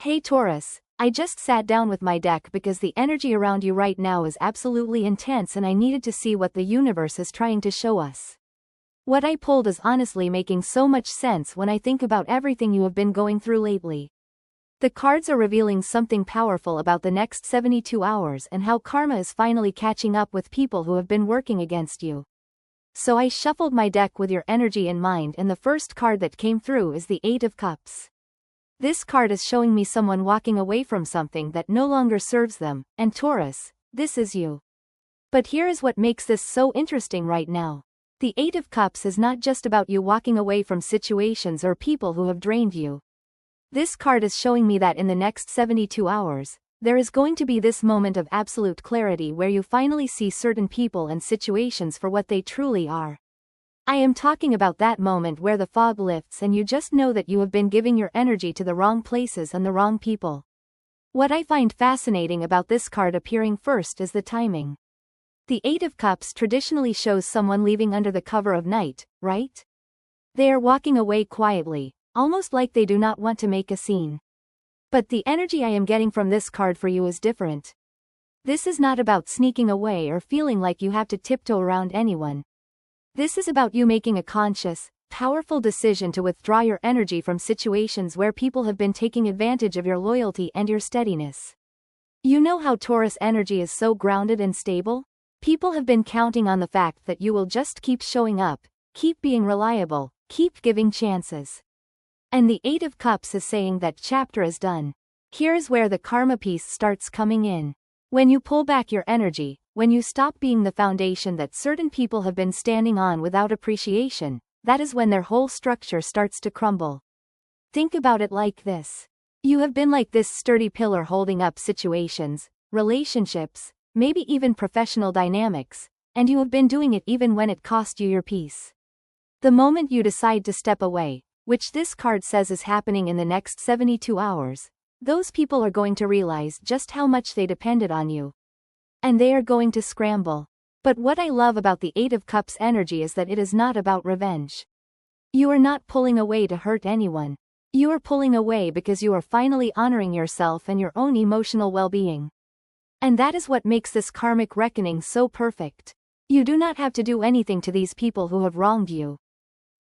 Hey Taurus, I just sat down with my deck because the energy around you right now is absolutely intense and I needed to see what the universe is trying to show us. What I pulled is honestly making so much sense when I think about everything you have been going through lately. The cards are revealing something powerful about the next 72 hours and how karma is finally catching up with people who have been working against you. So I shuffled my deck with your energy in mind, and the first card that came through is the Eight of Cups. This card is showing me someone walking away from something that no longer serves them, and Taurus, this is you. But here is what makes this so interesting right now. The Eight of Cups is not just about you walking away from situations or people who have drained you. This card is showing me that in the next 72 hours, there is going to be this moment of absolute clarity where you finally see certain people and situations for what they truly are. I am talking about that moment where the fog lifts and you just know that you have been giving your energy to the wrong places and the wrong people. What I find fascinating about this card appearing first is the timing. The Eight of Cups traditionally shows someone leaving under the cover of night, right? They are walking away quietly, almost like they do not want to make a scene. But the energy I am getting from this card for you is different. This is not about sneaking away or feeling like you have to tiptoe around anyone. This is about you making a conscious, powerful decision to withdraw your energy from situations where people have been taking advantage of your loyalty and your steadiness. You know how Taurus energy is so grounded and stable? People have been counting on the fact that you will just keep showing up, keep being reliable, keep giving chances. And the Eight of Cups is saying that chapter is done. Here's where the karma piece starts coming in. When you pull back your energy, when you stop being the foundation that certain people have been standing on without appreciation, that is when their whole structure starts to crumble. Think about it like this. You have been like this sturdy pillar holding up situations, relationships, maybe even professional dynamics, and you have been doing it even when it cost you your peace. The moment you decide to step away, which this card says is happening in the next 72 hours, those people are going to realize just how much they depended on you. And they are going to scramble. But what I love about the Eight of Cups energy is that it is not about revenge. You are not pulling away to hurt anyone. You are pulling away because you are finally honoring yourself and your own emotional well-being. And that is what makes this karmic reckoning so perfect. You do not have to do anything to these people who have wronged you.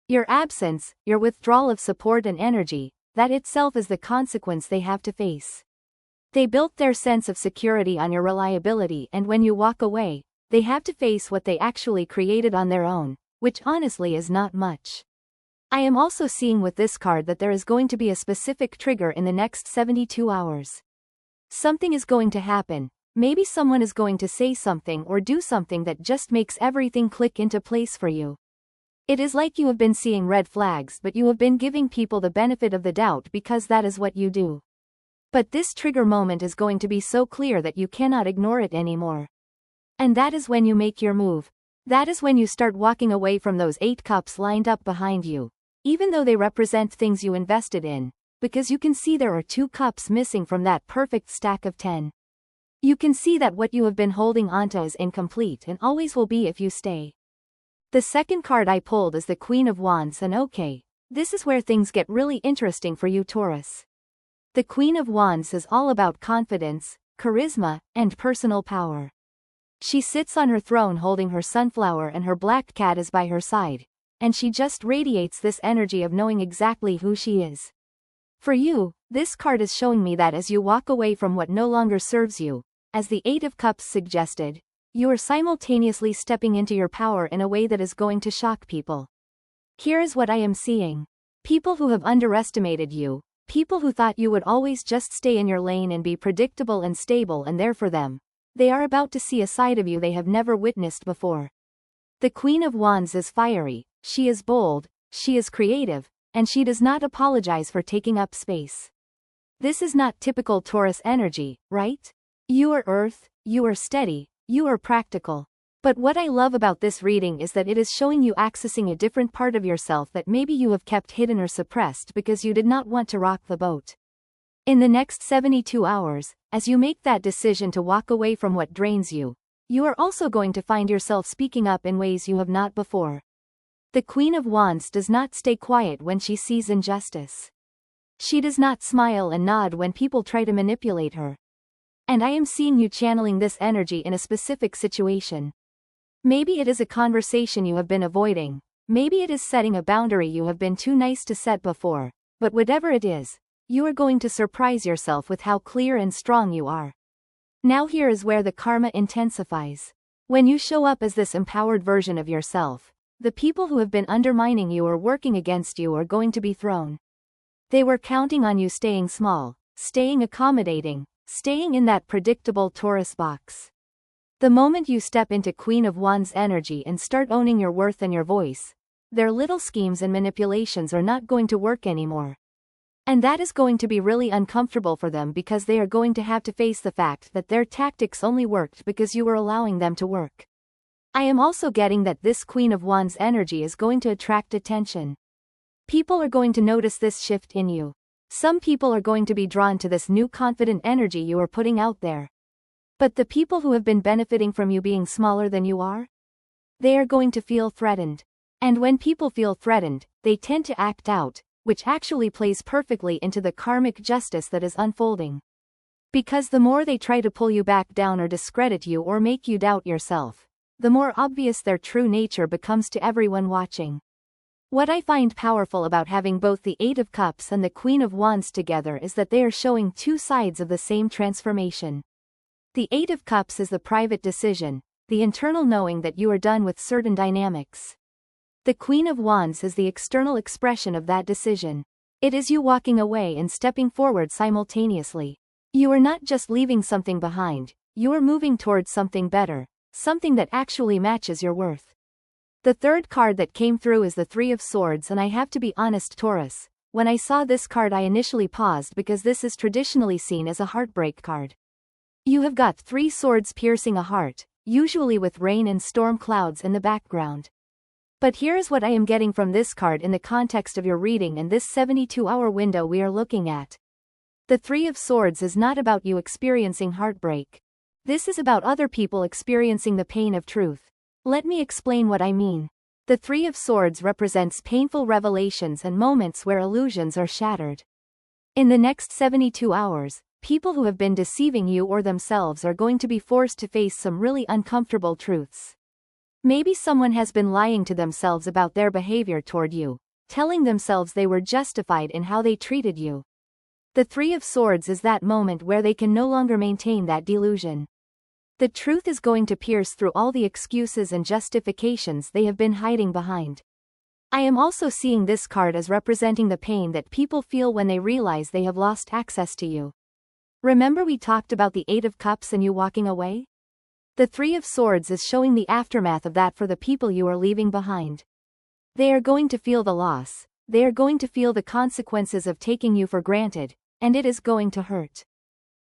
Your absence, your withdrawal of support and energy, that itself is the consequence they have to face. They built their sense of security on your reliability, and when you walk away, they have to face what they actually created on their own, which honestly is not much. I am also seeing with this card that there is going to be a specific trigger in the next 72 hours. Something is going to happen, maybe someone is going to say something or do something that just makes everything click into place for you. It is like you have been seeing red flags, but you have been giving people the benefit of the doubt because that is what you do. But this trigger moment is going to be so clear that you cannot ignore it anymore. And that is when you make your move. That is when you start walking away from those 8 cups lined up behind you, even though they represent things you invested in, because you can see there are 2 cups missing from that perfect stack of 10. You can see that what you have been holding onto is incomplete and always will be if you stay. The second card I pulled is the Queen of Wands, and okay, this is where things get really interesting for you Taurus. The Queen of Wands is all about confidence, charisma, and personal power. She sits on her throne holding her sunflower and her black cat is by her side, and she just radiates this energy of knowing exactly who she is. For you, this card is showing me that as you walk away from what no longer serves you, as the Eight of Cups suggested, you are simultaneously stepping into your power in a way that is going to shock people. Here is what I am seeing. People who have underestimated you, people who thought you would always just stay in your lane and be predictable and stable and there for them, they are about to see a side of you they have never witnessed before. The Queen of Wands is fiery, she is bold, she is creative, and she does not apologize for taking up space. This is not typical Taurus energy, right? You are earth, you are steady, you are practical. But what I love about this reading is that it is showing you accessing a different part of yourself that maybe you have kept hidden or suppressed because you did not want to rock the boat. In the next 72 hours, as you make that decision to walk away from what drains you, you are also going to find yourself speaking up in ways you have not before. The Queen of Wands does not stay quiet when she sees injustice. She does not smile and nod when people try to manipulate her. And I am seeing you channeling this energy in a specific situation. Maybe it is a conversation you have been avoiding. Maybe it is setting a boundary you have been too nice to set before. But whatever it is, you are going to surprise yourself with how clear and strong you are. Now here is where the karma intensifies. When you show up as this empowered version of yourself, the people who have been undermining you or working against you are going to be thrown. They were counting on you staying small, staying accommodating, staying in that predictable Taurus box. The moment you step into Queen of Wands energy and start owning your worth and your voice, their little schemes and manipulations are not going to work anymore. And that is going to be really uncomfortable for them because they are going to have to face the fact that their tactics only worked because you were allowing them to work. I am also getting that this Queen of Wands energy is going to attract attention. People are going to notice this shift in you. Some people are going to be drawn to this new confident energy you are putting out there. But the people who have been benefiting from you being smaller than you are? They are going to feel threatened. And when people feel threatened, they tend to act out, which actually plays perfectly into the karmic justice that is unfolding. Because the more they try to pull you back down or discredit you or make you doubt yourself, the more obvious their true nature becomes to everyone watching. What I find powerful about having both the Eight of Cups and the Queen of Wands together is that they are showing two sides of the same transformation. The Eight of Cups is the private decision, the internal knowing that you are done with certain dynamics. The Queen of Wands is the external expression of that decision. It is you walking away and stepping forward simultaneously. You are not just leaving something behind, you are moving towards something better, something that actually matches your worth. The third card that came through is the Three of Swords, and I have to be honest, Taurus, when I saw this card I initially paused because this is traditionally seen as a heartbreak card. You have got three swords piercing a heart, usually with rain and storm clouds in the background. But here's what I am getting from this card in the context of your reading and this 72-hour window we are looking at. The Three of Swords is not about you experiencing heartbreak. This is about other people experiencing the pain of truth. Let me explain what I mean. The Three of Swords represents painful revelations and moments where illusions are shattered. In the next 72 hours, people who have been deceiving you or themselves are going to be forced to face some really uncomfortable truths. Maybe someone has been lying to themselves about their behavior toward you, telling themselves they were justified in how they treated you. The Three of Swords is that moment where they can no longer maintain that delusion. The truth is going to pierce through all the excuses and justifications they have been hiding behind. I am also seeing this card as representing the pain that people feel when they realize they have lost access to you. Remember we talked about the Eight of Cups and you walking away? The Three of Swords is showing the aftermath of that for the people you are leaving behind. They are going to feel the loss, they are going to feel the consequences of taking you for granted, and it is going to hurt.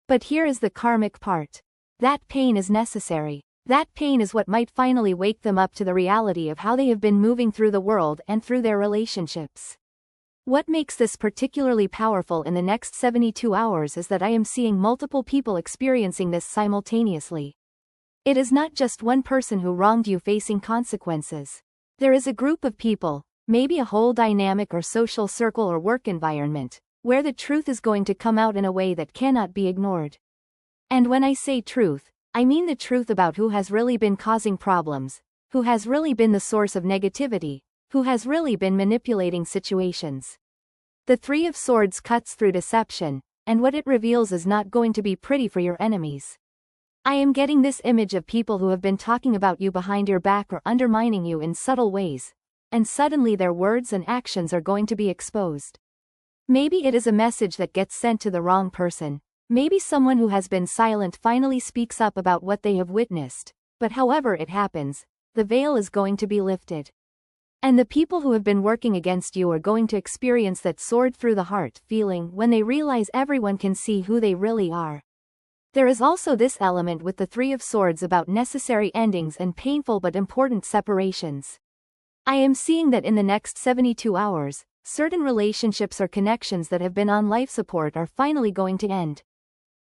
But here is the karmic part. That pain is necessary. That pain is what might finally wake them up to the reality of how they have been moving through the world and through their relationships. What makes this particularly powerful in the next 72 hours is that I am seeing multiple people experiencing this simultaneously. It is not just one person who wronged you facing consequences. There is a group of people, maybe a whole dynamic or social circle or work environment, where the truth is going to come out in a way that cannot be ignored. And when I say truth, I mean the truth about who has really been causing problems, who has really been the source of negativity, who has really been manipulating situations. The Three of Swords cuts through deception, and what it reveals is not going to be pretty for your enemies. I am getting this image of people who have been talking about you behind your back or undermining you in subtle ways, and suddenly their words and actions are going to be exposed. Maybe it is a message that gets sent to the wrong person. Maybe someone who has been silent finally speaks up about what they have witnessed, but however it happens, the veil is going to be lifted. And the people who have been working against you are going to experience that sword through the heart feeling when they realize everyone can see who they really are. There is also this element with the Three of Swords about necessary endings and painful but important separations. I am seeing that in the next 72 hours, certain relationships or connections that have been on life support are finally going to end.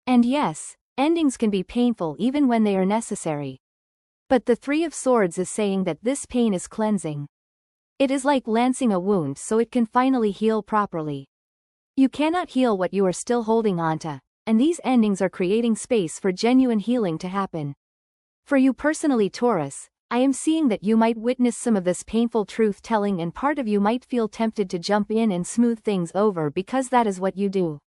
And yes, endings can be painful even when they are necessary. But the Three of Swords is saying that this pain is cleansing. It is like lancing a wound so it can finally heal properly. You cannot heal what you are still holding onto, and these endings are creating space for genuine healing to happen. For you personally, Taurus, I am seeing that you might witness some of this painful truth-telling, and part of you might feel tempted to jump in and smooth things over because that is what you do.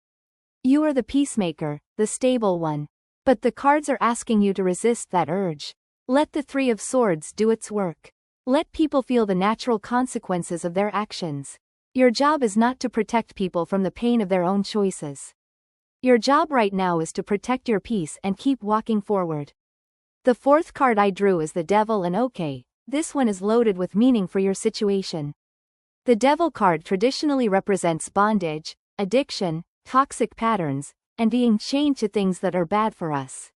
You are the peacemaker, the stable one. But the cards are asking you to resist that urge. Let the Three of Swords do its work. Let people feel the natural consequences of their actions. Your job is not to protect people from the pain of their own choices. Your job right now is to protect your peace and keep walking forward. The fourth card I drew is the Devil, and okay, this one is loaded with meaning for your situation. The Devil card traditionally represents bondage, addiction, toxic patterns, and being chained to things that are bad for us.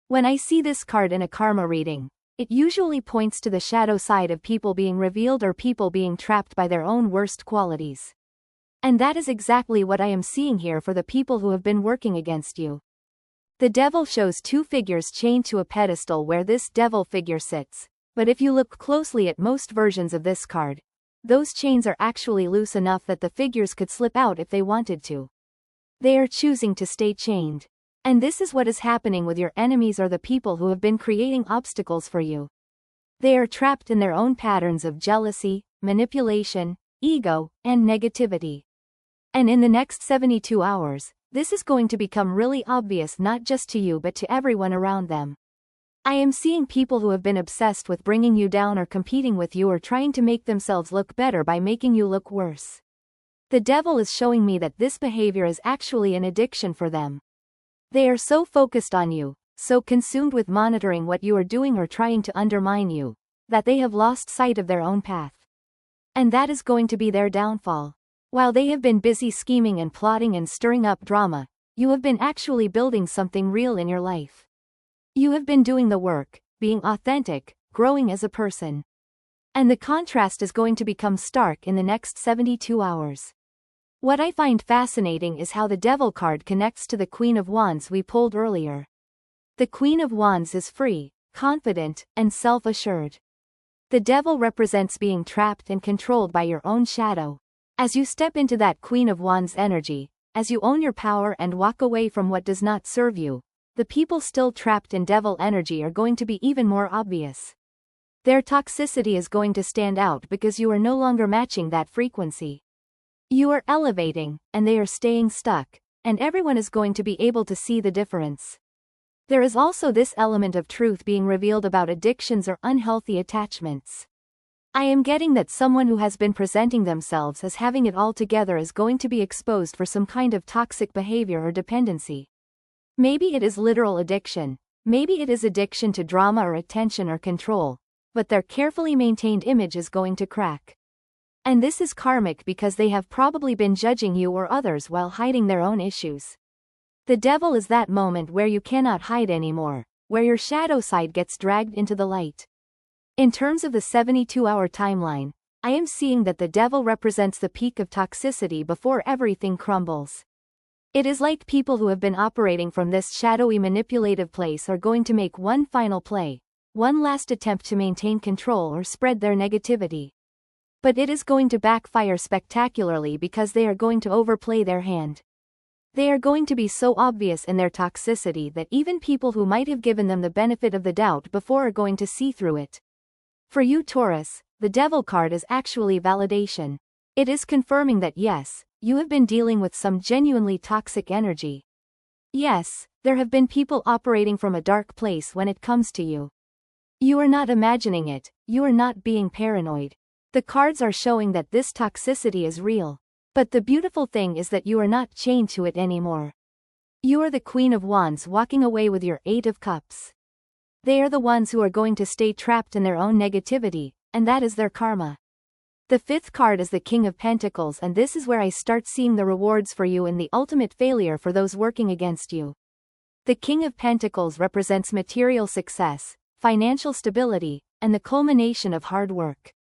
When I see this card in a karma reading, it usually points to the shadow side of people being revealed or people being trapped by their own worst qualities. And that is exactly what I am seeing here for the people who have been working against you. The Devil shows two figures chained to a pedestal where this devil figure sits, but if you look closely at most versions of this card, those chains are actually loose enough that the figures could slip out if they wanted to. They are choosing to stay chained. And this is what is happening with your enemies or the people who have been creating obstacles for you. They are trapped in their own patterns of jealousy, manipulation, ego, and negativity. And in the next 72 hours, this is going to become really obvious not just to you but to everyone around them. I am seeing people who have been obsessed with bringing you down or competing with you or trying to make themselves look better by making you look worse. The Devil is showing me that this behavior is actually an addiction for them. They are so focused on you, so consumed with monitoring what you are doing or trying to undermine you, that they have lost sight of their own path. And that is going to be their downfall. While they have been busy scheming and plotting and stirring up drama, you have been actually building something real in your life. You have been doing the work, being authentic, growing as a person. And the contrast is going to become stark in the next 72 hours. What I find fascinating is how the Devil card connects to the Queen of Wands we pulled earlier. The Queen of Wands is free, confident, and self-assured. The Devil represents being trapped and controlled by your own shadow. As you step into that Queen of Wands energy, as you own your power and walk away from what does not serve you, the people still trapped in Devil energy are going to be even more obvious. Their toxicity is going to stand out because you are no longer matching that frequency. You are elevating, and they are staying stuck, and everyone is going to be able to see the difference. There is also this element of truth being revealed about addictions or unhealthy attachments. I am getting that someone who has been presenting themselves as having it all together is going to be exposed for some kind of toxic behavior or dependency. Maybe it is literal addiction, maybe it is addiction to drama or attention or control, but their carefully maintained image is going to crack. And this is karmic because they have probably been judging you or others while hiding their own issues. The Devil is that moment where you cannot hide anymore, where your shadow side gets dragged into the light. In terms of the 72-hour timeline, I am seeing that the Devil represents the peak of toxicity before everything crumbles. It is like people who have been operating from this shadowy manipulative place are going to make one final play, one last attempt to maintain control or spread their negativity. But it is going to backfire spectacularly because they are going to overplay their hand. They are going to be so obvious in their toxicity that even people who might have given them the benefit of the doubt before are going to see through it. For you, Taurus, the Devil card is actually validation. It is confirming that yes, you have been dealing with some genuinely toxic energy. Yes, there have been people operating from a dark place when it comes to you. You are not imagining it, you are not being paranoid. The cards are showing that this toxicity is real. But the beautiful thing is that you are not chained to it anymore. You are the Queen of Wands walking away with your Eight of Cups. They are the ones who are going to stay trapped in their own negativity, and that is their karma. The fifth card is the King of Pentacles, and this is where I start seeing the rewards for you and the ultimate failure for those working against you. The King of Pentacles represents material success, financial stability, and the culmination of hard work.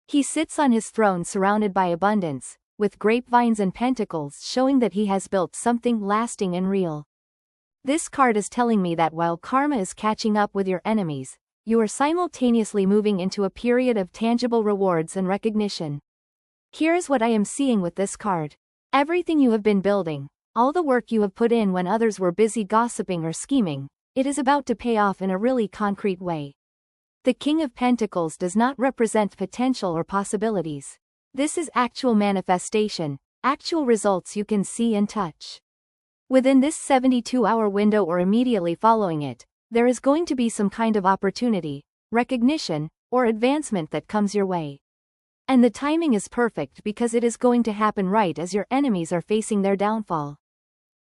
He sits on his throne surrounded by abundance, with grapevines and pentacles showing that he has built something lasting and real. This card is telling me that while karma is catching up with your enemies, you are simultaneously moving into a period of tangible rewards and recognition. Here is what I am seeing with this card. Everything you have been building, all the work you have put in when others were busy gossiping or scheming, it is about to pay off in a really concrete way. The King of Pentacles does not represent potential or possibilities. This is actual manifestation, actual results you can see and touch. Within this 72-hour window or immediately following it, there is going to be some kind of opportunity, recognition, or advancement that comes your way. And the timing is perfect because it is going to happen right as your enemies are facing their downfall.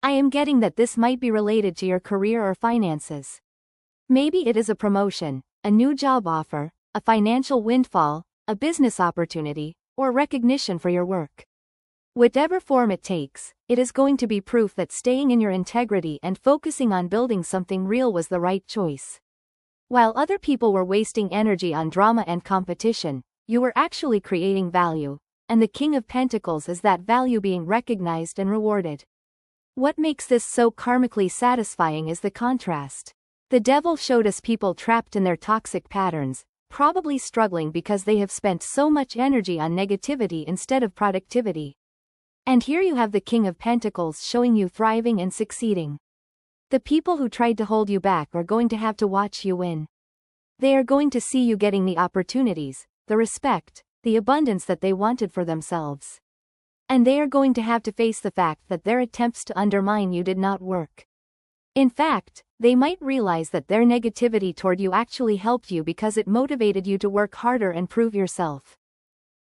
I am getting that this might be related to your career or finances. Maybe it is a promotion, a new job offer, a financial windfall, a business opportunity, or recognition for your work. Whatever form it takes, it is going to be proof that staying in your integrity and focusing on building something real was the right choice. While other people were wasting energy on drama and competition, you were actually creating value, and the King of Pentacles is that value being recognized and rewarded. What makes this so karmically satisfying is the contrast. The devil showed us people trapped in their toxic patterns, probably struggling because they have spent so much energy on negativity instead of productivity. And here you have the King of Pentacles showing you thriving and succeeding. The people who tried to hold you back are going to have to watch you win. They are going to see you getting the opportunities, the respect, the abundance that they wanted for themselves. And they are going to have to face the fact that their attempts to undermine you did not work. In fact, they might realize that their negativity toward you actually helped you because it motivated you to work harder and prove yourself.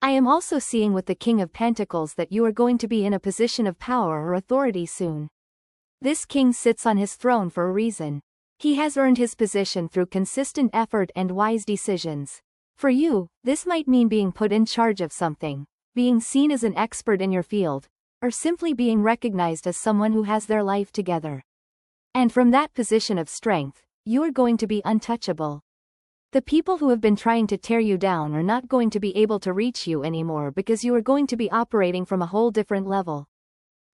I am also seeing with the King of Pentacles that you are going to be in a position of power or authority soon. This king sits on his throne for a reason. He has earned his position through consistent effort and wise decisions. For you, this might mean being put in charge of something, being seen as an expert in your field, or simply being recognized as someone who has their life together. And from that position of strength, you are going to be untouchable. The people who have been trying to tear you down are not going to be able to reach you anymore because you are going to be operating from a whole different level.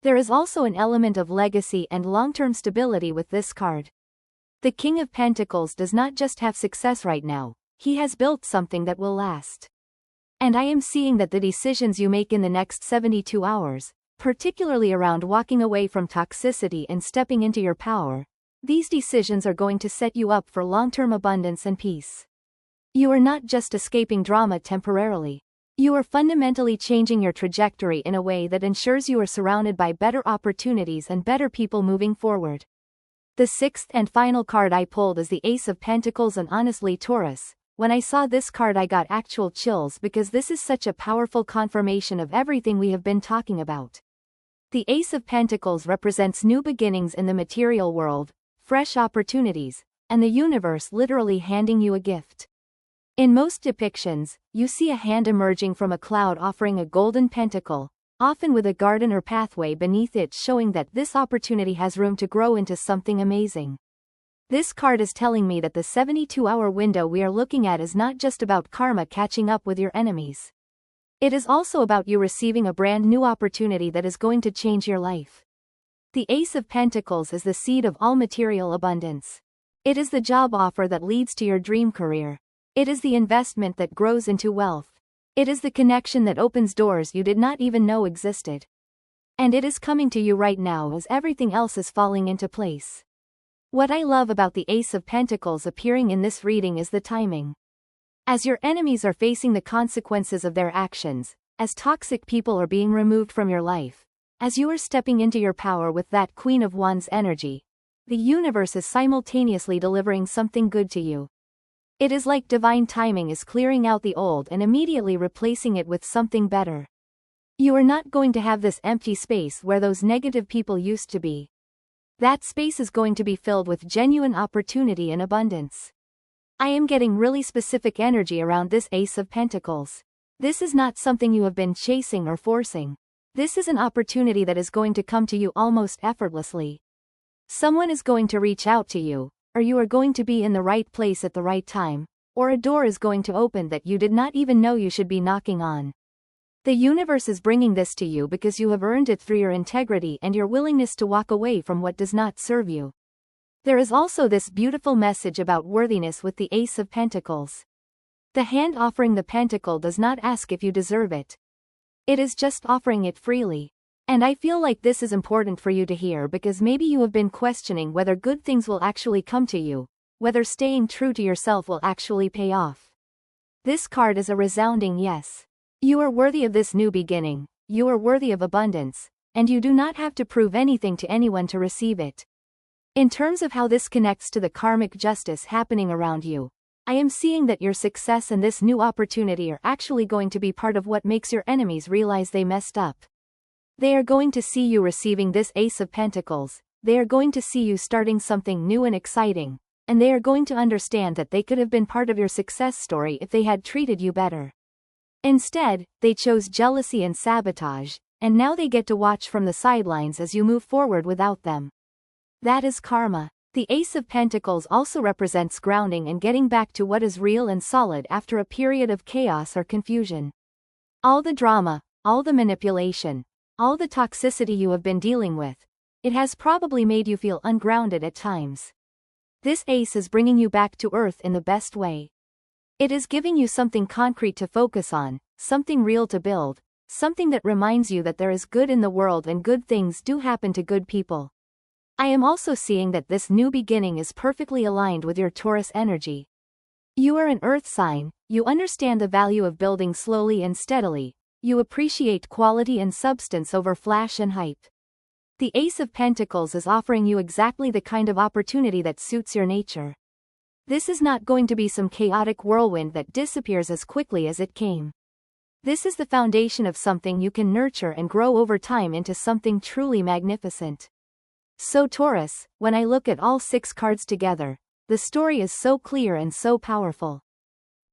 There is also an element of legacy and long-term stability with this card. The King of Pentacles does not just have success right now, he has built something that will last. And I am seeing that the decisions you make in the next 72 hours, particularly around walking away from toxicity and stepping into your power, these decisions are going to set you up for long-term abundance and peace. You are not just escaping drama temporarily. You are fundamentally changing your trajectory in a way that ensures you are surrounded by better opportunities and better people moving forward. The sixth and final card I pulled is the Ace of Pentacles, and honestly, Taurus, when I saw this card I got actual chills because this is such a powerful confirmation of everything we have been talking about. The Ace of Pentacles represents new beginnings in the material world, fresh opportunities, and the universe literally handing you a gift. In most depictions, you see a hand emerging from a cloud offering a golden pentacle, often with a garden or pathway beneath it showing that this opportunity has room to grow into something amazing. This card is telling me that the 72-hour window we are looking at is not just about karma catching up with your enemies. It is also about you receiving a brand new opportunity that is going to change your life. The Ace of Pentacles is the seed of all material abundance. It is the job offer that leads to your dream career. It is the investment that grows into wealth. It is the connection that opens doors you did not even know existed. And it is coming to you right now as everything else is falling into place. What I love about the Ace of Pentacles appearing in this reading is the timing. As your enemies are facing the consequences of their actions, as toxic people are being removed from your life, as you are stepping into your power with that Queen of Wands energy, the universe is simultaneously delivering something good to you. It is like divine timing is clearing out the old and immediately replacing it with something better. You are not going to have this empty space where those negative people used to be. That space is going to be filled with genuine opportunity and abundance. I am getting really specific energy around this Ace of Pentacles. This is not something you have been chasing or forcing. This is an opportunity that is going to come to you almost effortlessly. Someone is going to reach out to you, or you are going to be in the right place at the right time, or a door is going to open that you did not even know you should be knocking on. The universe is bringing this to you because you have earned it through your integrity and your willingness to walk away from what does not serve you. There is also this beautiful message about worthiness with the Ace of Pentacles. The hand offering the pentacle does not ask if you deserve it. It is just offering it freely. And I feel like this is important for you to hear because maybe you have been questioning whether good things will actually come to you, whether staying true to yourself will actually pay off. This card is a resounding yes. You are worthy of this new beginning, you are worthy of abundance, and you do not have to prove anything to anyone to receive it. In terms of how this connects to the karmic justice happening around you, I am seeing that your success and this new opportunity are actually going to be part of what makes your enemies realize they messed up. They are going to see you receiving this Ace of Pentacles, they are going to see you starting something new and exciting, and they are going to understand that they could have been part of your success story if they had treated you better. Instead, they chose jealousy and sabotage, and now they get to watch from the sidelines as you move forward without them. That is karma. The Ace of Pentacles also represents grounding and getting back to what is real and solid after a period of chaos or confusion. All the drama, all the manipulation, all the toxicity you have been dealing with, it has probably made you feel ungrounded at times. This ace is bringing you back to earth in the best way. It is giving you something concrete to focus on, something real to build, something that reminds you that there is good in the world and good things do happen to good people. I am also seeing that this new beginning is perfectly aligned with your Taurus energy. You are an earth sign, you understand the value of building slowly and steadily, you appreciate quality and substance over flash and hype. The Ace of Pentacles is offering you exactly the kind of opportunity that suits your nature. This is not going to be some chaotic whirlwind that disappears as quickly as it came. This is the foundation of something you can nurture and grow over time into something truly magnificent. So Taurus, when I look at all 6 cards together, the story is so clear and so powerful.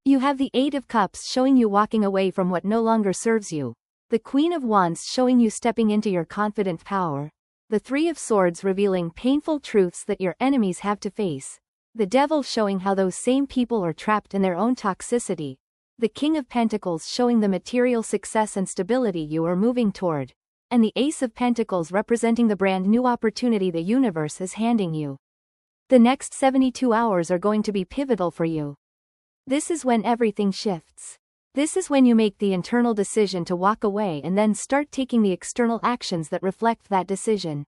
You have the 8 of Cups showing you walking away from what no longer serves you, the Queen of Wands showing you stepping into your confident power, the 3 of Swords revealing painful truths that your enemies have to face, the Devil showing how those same people are trapped in their own toxicity, the King of Pentacles showing the material success and stability you are moving toward, and the Ace of Pentacles representing the brand new opportunity the universe is handing you. The next 72 hours are going to be pivotal for you. This is when everything shifts. This is when you make the internal decision to walk away and then start taking the external actions that reflect that decision.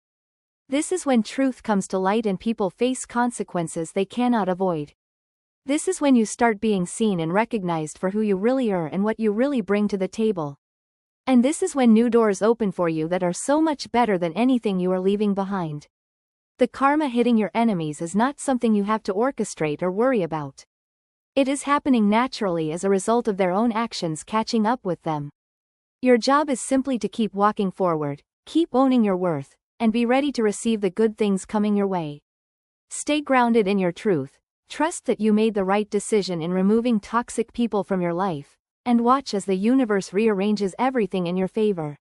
This is when truth comes to light and people face consequences they cannot avoid. This is when you start being seen and recognized for who you really are and what you really bring to the table. And this is when new doors open for you that are so much better than anything you are leaving behind. The karma hitting your enemies is not something you have to orchestrate or worry about. It is happening naturally as a result of their own actions catching up with them. Your job is simply to keep walking forward, keep owning your worth, and be ready to receive the good things coming your way. Stay grounded in your truth, trust that you made the right decision in removing toxic people from your life, and watch as the universe rearranges everything in your favor.